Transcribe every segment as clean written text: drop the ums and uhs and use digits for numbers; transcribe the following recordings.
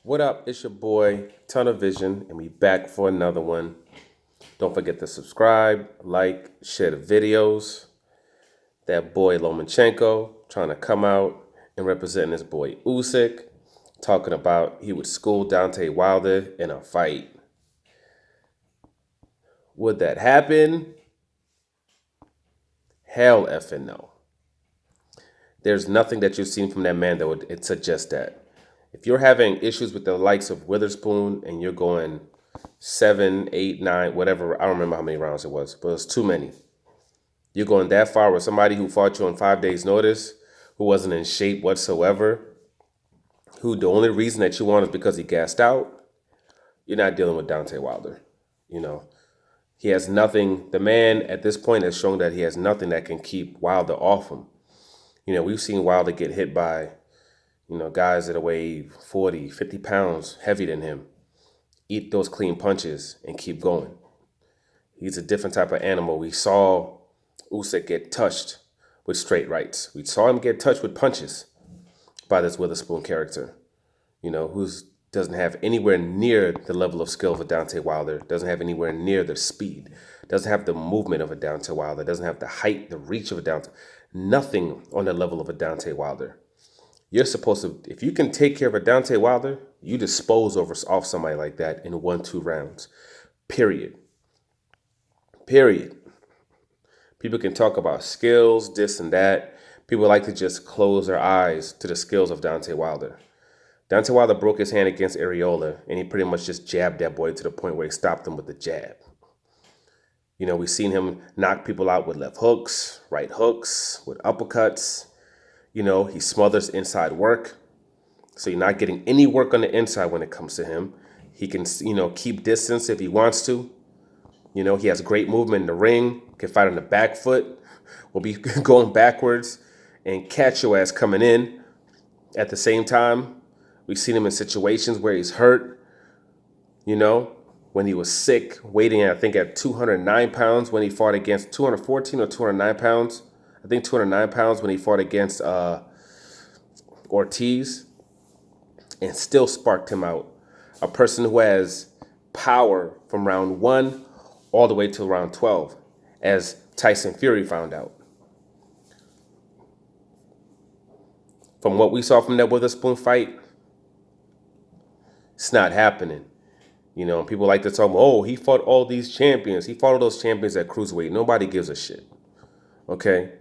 What up? It's your boy, Ton of Vision, and we back for another one. Don't forget to subscribe, like, share the videos. That boy Lomachenko trying to come out and represent his boy Usyk, talking about he would school Deontay Wilder in a fight. Would that happen? Hell effing no. There's nothing that you've seen from that man that would suggest that. If you're having issues with the likes of Witherspoon and you're going 7, 8, 9, whatever, I don't remember how many rounds it was, but it was too many. You're going that far with somebody who fought you on 5 days' notice, who wasn't in shape whatsoever, who the only reason that you want is because he gassed out. You're not dealing with Deontay Wilder. You know, he has nothing. The man at this point has shown that he has nothing that can keep Wilder off him. You know, we've seen Wilder get hit by, guys that weigh 40, 50 pounds heavier than him, eat those clean punches and keep going. He's a different type of animal. We saw Usyk get touched with straight rights. We saw him get touched with punches by this Witherspoon character, who doesn't have anywhere near the level of skill of a Deontay Wilder, doesn't have anywhere near the speed, doesn't have the movement of a Deontay Wilder, doesn't have the height, the reach of a Deontay, nothing on the level of a Deontay Wilder. You're supposed to, if you can take care of a Deontay Wilder, you dispose off somebody like that in 1-2 rounds. Period. People can talk about skills, this and that. People like to just close their eyes to the skills of Deontay Wilder. Deontay Wilder broke his hand against Areola, and he pretty much just jabbed that boy to the point where he stopped him with the jab. We've seen him knock people out with left hooks, right hooks, with uppercuts. He smothers inside work. So you're not getting any work on the inside when it comes to him. He can, keep distance if he wants to. He has great movement in the ring, can fight on the back foot, will be going backwards and catch your ass coming in. At the same time, we've seen him in situations where he's hurt, when he was sick, weighing, I think, at 209 pounds when he fought against 214 or 209 pounds. I think 209 pounds when he fought against Ortiz, and still sparked him out. A person who has power from round 1 all the way to round 12, as Tyson Fury found out. From what we saw from that Witherspoon fight, it's not happening. People like to talk, oh, he fought all these champions. He fought all those champions at cruiserweight. Nobody gives a shit. Okay?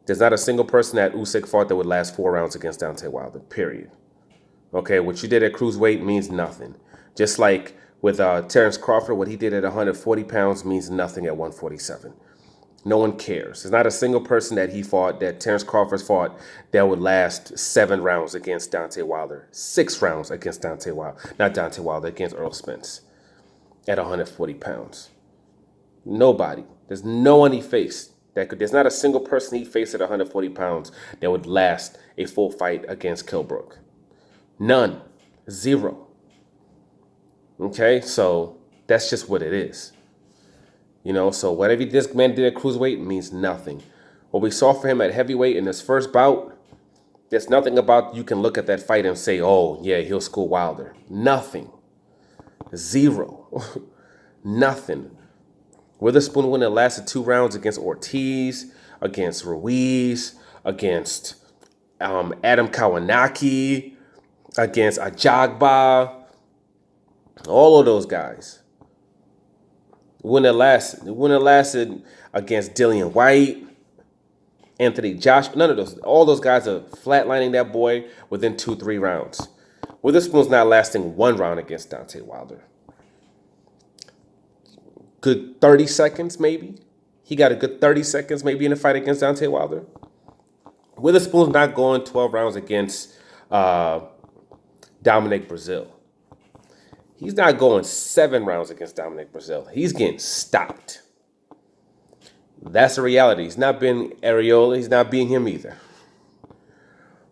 There's not a single person that Usyk fought that would last 4 rounds against Deontay Wilder, period. Okay, what you did at cruiserweight means nothing. Just like with Terrence Crawford, what he did at 140 pounds means nothing at 147. No one cares. There's not a single person that he fought, that Terrence Crawford fought, that would last 7 rounds against Deontay Wilder. 6 rounds against Deontay Wilder. Not Deontay Wilder, against Earl Spence at 140 pounds. Nobody. There's no one he faced. There's not a single person he faced at 140 pounds that would last a full fight against Kilbrook. None. 0. Okay, so that's just what it is. So whatever this man did at cruiserweight means nothing. What we saw for him at heavyweight in his first bout, there's nothing about you can look at that fight and say, oh, yeah, he'll school Wilder. Nothing. 0. Nothing. Witherspoon wouldn't have lasted 2 rounds against Ortiz, against Ruiz, against Adam Kawanaki, against Ajagba, all of those guys. Wouldn't have lasted against Dillian White, Anthony Joshua, none of those. All those guys are flatlining that boy within 2-3 rounds. Witherspoon's not lasting 1 round against Deontay Wilder. Good 30 seconds, maybe. He got a good 30 seconds, maybe, in the fight against Deontay Wilder. Witherspoon's not going 12 rounds against Dominic Brazil. He's not going 7 rounds against Dominic Brazil. He's getting stopped. That's the reality. He's not being Areola. He's not being him either.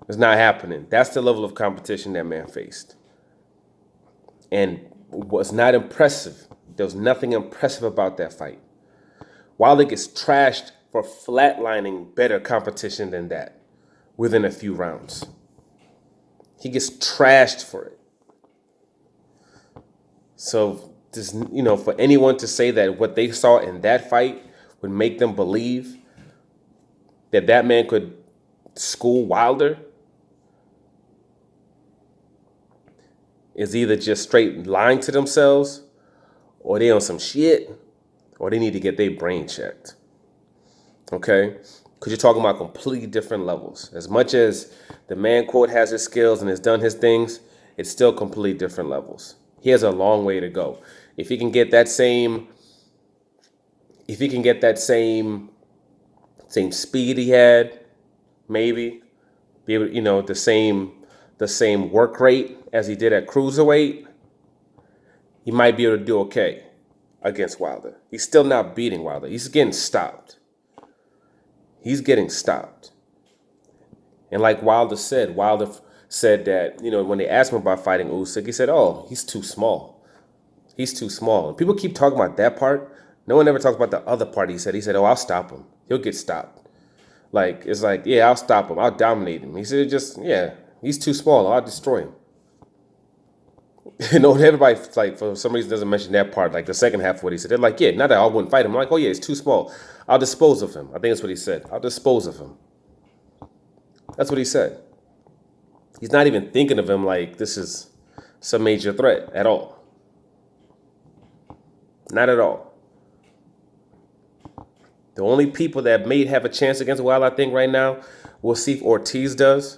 It's not happening. That's the level of competition that man faced. And was not impressive. There was nothing impressive about that fight. Wilder gets trashed for flatlining better competition than that within a few rounds. He gets trashed for it. So just, for anyone to say that what they saw in that fight would make them believe that that man could school Wilder is either just straight lying to themselves, or they on some shit, or they need to get their brain checked. Okay? Because you're talking about completely different levels. As much as the man, quote, has his skills and has done his things, it's still completely different levels. He has a long way to go. If he can get that same same speed he had, maybe be able, the same work rate as he did at cruiserweight, he might be able to do okay against Wilder. He's still not beating Wilder. He's getting stopped. And like Wilder said that, when they asked him about fighting Usyk, he said, oh, he's too small. He's too small. And people keep talking about that part. No one ever talks about the other part he said. He said, oh, I'll stop him. He'll get stopped. It's like, yeah, I'll stop him. I'll dominate him. He said, he's too small. I'll destroy him. Everybody, for some reason, doesn't mention that part, like the second half of what he said. They're like, yeah, not that I wouldn't fight him. I'm like, oh, yeah, he's too small. I'll dispose of him. I think that's what he said. I'll dispose of him. That's what he said. He's not even thinking of him like this is some major threat at all. Not at all. The only people that may have a chance against Wilder, I think, right now, we'll see if Ortiz does.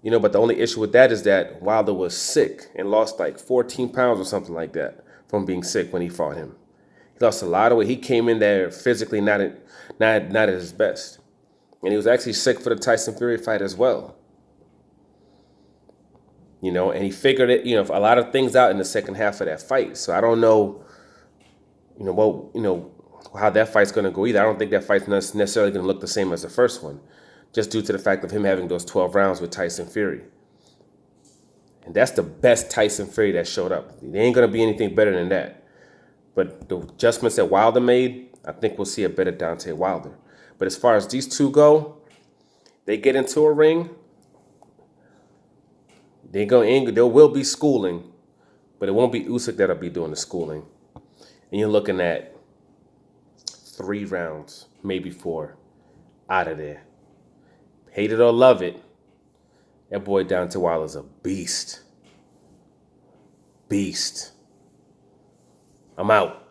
But the only issue with that is that Wilder was sick and lost like 14 pounds or something like that from being sick when he fought him. He lost a lot of weight. He came in there physically not at his best. And he was actually sick for the Tyson Fury fight as well. And he figured it, a lot of things out in the second half of that fight. So I don't know, how that fight's going to go either. I don't think that fight's necessarily going to look the same as the first one, just due to the fact of him having those 12 rounds with Tyson Fury. And that's the best Tyson Fury that showed up. There ain't going to be anything better than that. But the adjustments that Wilder made, I think we'll see a better Deontay Wilder. But as far as these two go, they get into a ring, there will be schooling, but it won't be Usyk that'll be doing the schooling. And you're looking at 3 rounds, maybe 4, out of there. Hate it or love it, that boy Deontay Wilder's a beast. Beast. I'm out.